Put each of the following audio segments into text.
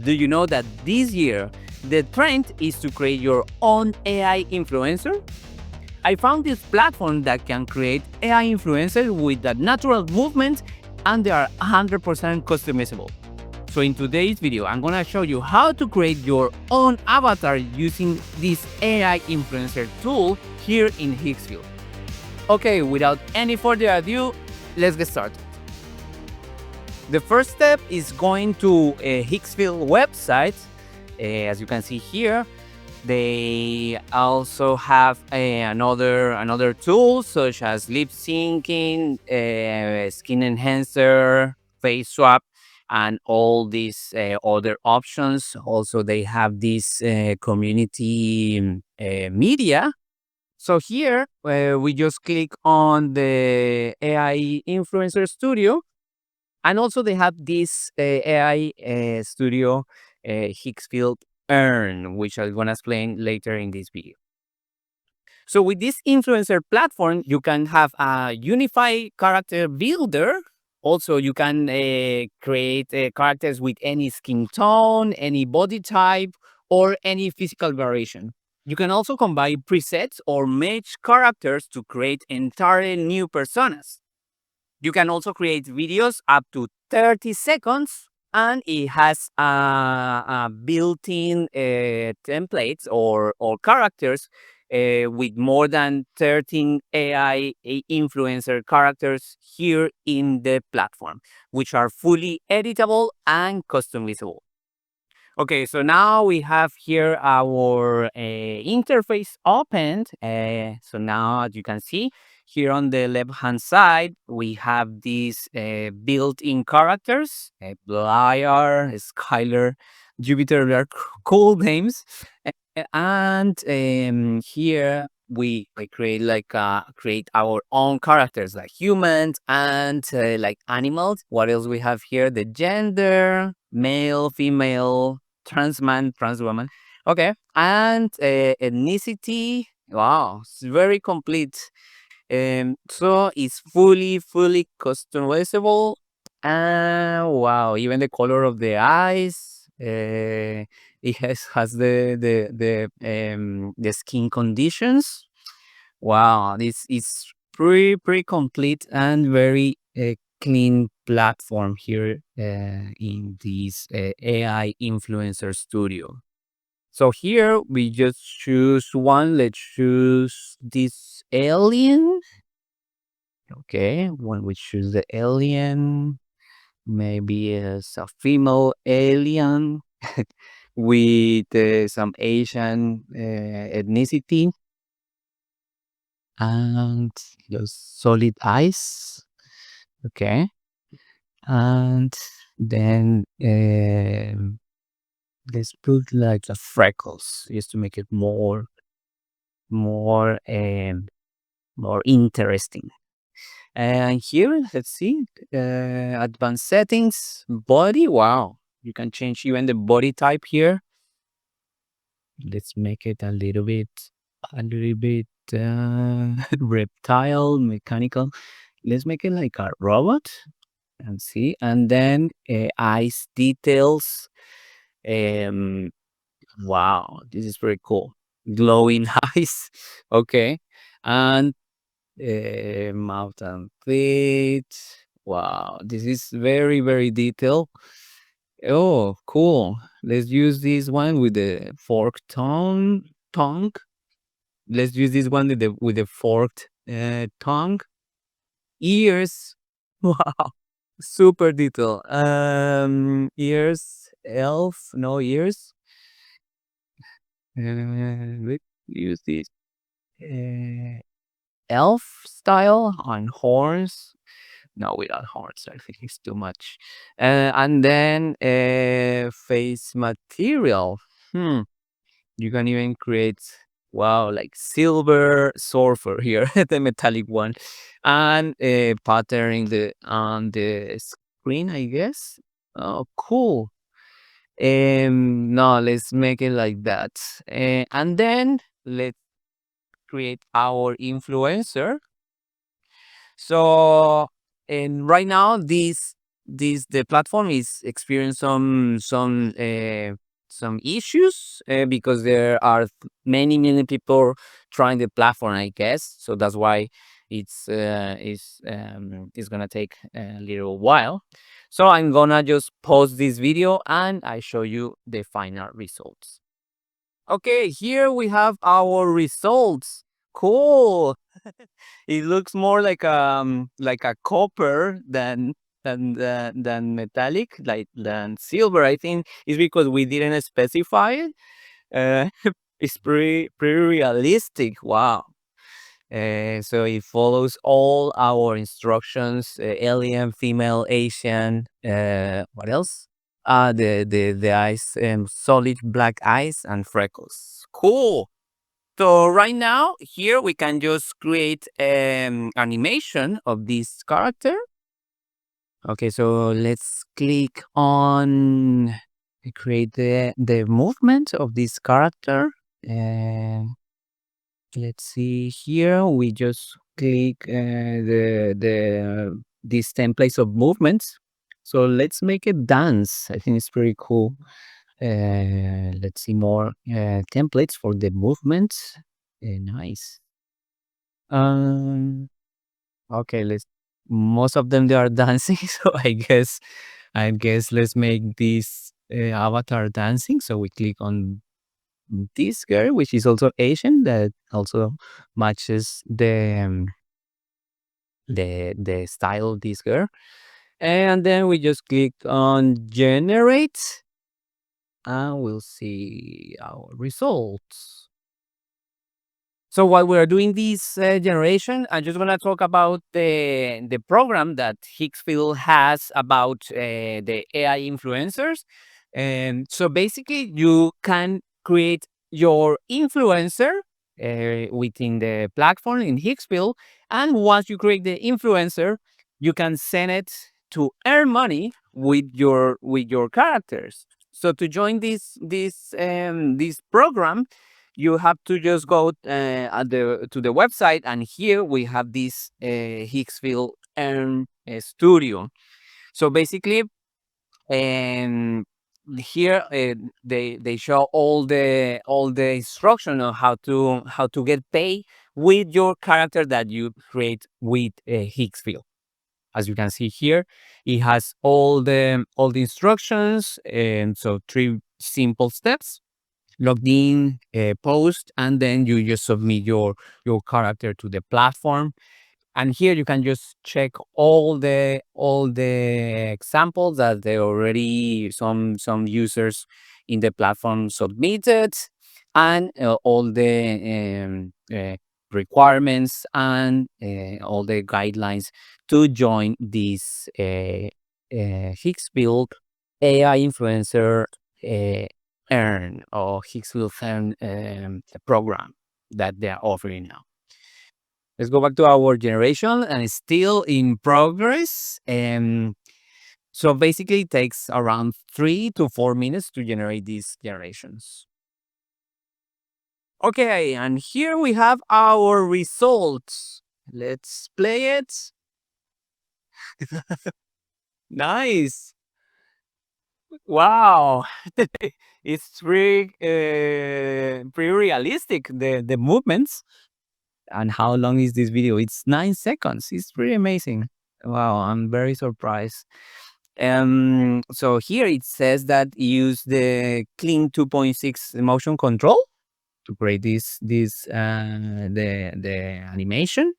Do you know that this year the trend is to create your own AI influencer? I found this platform that can create AI influencers with a natural movement, and they are 100% customizable. So in today's video, I'm gonna show you how to create your own avatar using this AI influencer tool here in Higgsfield. Okay, without any further ado, let's get started. The first step is going to a Higgsfield website. As you can see here, they also have another tools such as lip syncing, skin enhancer, face swap, and all these other options. Also, they have this community media. So here we just click on the AI Influencer Studio, and also they have this AI studio, Higgsfield Earn, which I'm gonna explain later in this video. So with this influencer platform, you can have a unified character builder. Also, you can create characters with any skin tone, any body type, or any physical variation. You can also combine presets or match characters to create entirely new personas. You can also create videos up to 30 seconds, and it has a built-in templates or characters with more than 13 AI influencer characters here in the platform, which are fully editable and customizable. Okay, so now we have here our interface opened. So now, as you can see, here on the left-hand side, we have these built-in characters, Blair, Skylar, Jupiter. They are cool names. And here we create create our own characters like humans and like animals. What else we have here? The gender, male, female, trans man, trans woman. Okay, and ethnicity. Wow, it's very complete. So it's fully customizable. And wow, even the color of the eyes. It has the skin conditions. Wow, this is pretty complete and very clean platform here in this AI Influencer Studio. So here we just choose one. Let's choose this alien. Okay, when we choose the alien, maybe it's a female alien with some Asian ethnicity and those solid eyes. Okay, and then let's put like the freckles just to make it more more interesting. And here, let's see, advanced settings, body. Wow, you can change even the body type here. Let's make it a little bit reptile, mechanical. Let's make it like a robot and see. And then eyes details. Um, wow, this is very cool. Glowing eyes. Okay, and mouth and feet. Wow, this is very detailed. Oh, cool. Let's use this one with the forked tongue. Let's use this one with the forked tongue. Ears. Wow, super detail. Ears. Elf. No ears. Let's use this elf style on horns. No, without horns, I think it's too much. And then face material. You can even create, wow, like silver surfer here, the metallic one, and patterning the on the screen, I guess. Oh, cool. No, let's make it like that. And then let's create our influencer. So, and right now, this the platform is experiencing some issues because there are many people trying the platform, I guess. So that's why it's gonna take a little while. So I'm gonna just pause this video and I show you the final results. Okay, here we have our results. Cool. It looks more like a copper than metallic, like than silver. I think it's because we didn't specify it. Uh, it's pretty realistic. Wow. So it follows all our instructions. Alien, female, Asian. What else? The eyes, solid black eyes and freckles. Cool. So right now, here we can just create animation of this character. Okay, so let's click on create the movement of this character. And let's see here, we just click the these templates of movements. So let's make it dance. I think it's pretty cool. Let's see more templates for the movements. Nice. Um, okay, let's. Most of them they are dancing, so I guess let's make this avatar dancing. So we click on this girl, which is also Asian, that also matches the style of this girl. And then we just click on generate, and we'll see our results. So while we're doing this generation, I just want to talk about the program that Higgsfield has about the AI influencers. And so basically, you can create your influencer within the platform in Higgsfield, and once you create the influencer, you can send it to earn money with your characters. So to join this program, you have to just go to the website, and here we have this Higgsfield Earn Studio. So basically, um, here they show all the instruction on how to get paid with your character that you create with Higgsfield. As you can see here, it has all the instructions, and so 3 simple steps: logged in, post, and then you just submit your character to the platform. And here you can just check all the examples that they already some users in the platform submitted, and all the requirements and all the guidelines to join this Higgsfield AI Influencer uh, Earn, or Higgsfield Earn program that they are offering now. Let's go back to our generation, and it's still in progress. So basically, it takes around 3 to 4 minutes to generate these generations. Okay, and here we have our results. Let's play it. Nice. Wow. It's pretty realistic, the movements. And how long is this video? It's 9 seconds. It's pretty amazing. Wow, I'm very surprised. So here it says that use the Clean 2.6 motion control to create the animation.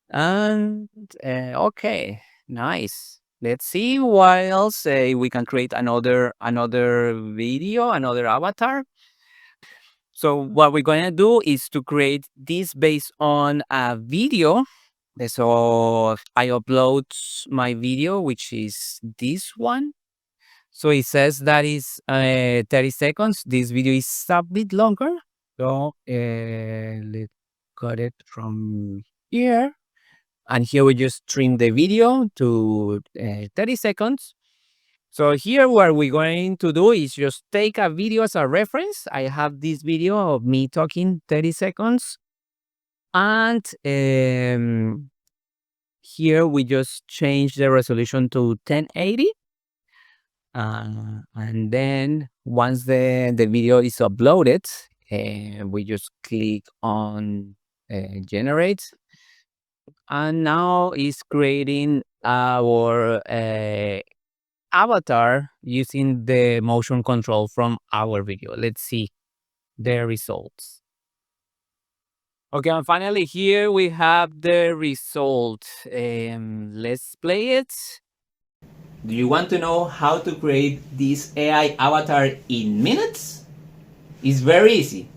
And okay, nice. Let's see what else we can create another video, another avatar. So what we're going to do is to create this based on a video. So I upload my video, which is this one. So it says that is 30 seconds. This video is a bit longer. So let's cut it from here. And here we just trim the video to 30 seconds. So here what we're going to do is just take a video as a reference. I have this video of me talking 30 seconds. And Here we just change the resolution to 1080. And then once the video is uploaded, we just click on generate. And now it's creating our avatar using the motion control from our video. Let's see the results. Okay, and finally here we have the result. Let's play it. Do you want to know how to create this AI avatar in minutes? It's very easy.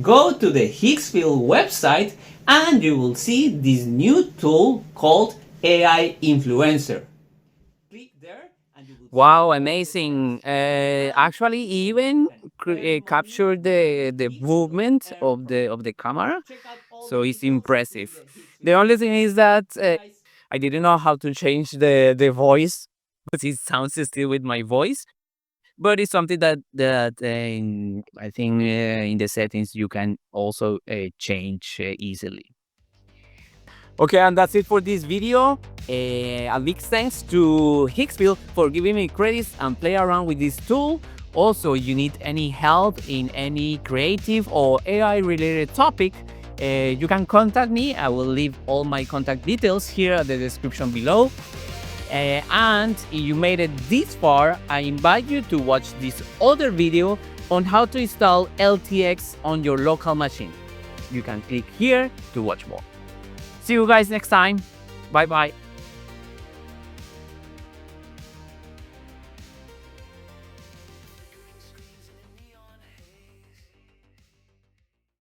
Go to the Higgsfield website and you will see this new tool called AI Influencer. Click there and you will wow, amazing. Actually even capture the movement of the camera. So it's impressive. The only thing is that I didn't know how to change the voice, but it sounds still with my voice. But it's something that I think in the settings you can also change easily. Okay, and that's it for this video. A big thanks to Higgsfield for giving me credits and play around with this tool. Also, you need any help in any creative or AI related topic, you can contact me. I will leave all my contact details here at the description below. And if you made it this far, I invite you to watch this other video on how to install LTX on your local machine. You can click here to watch more. See you guys next time. Bye bye.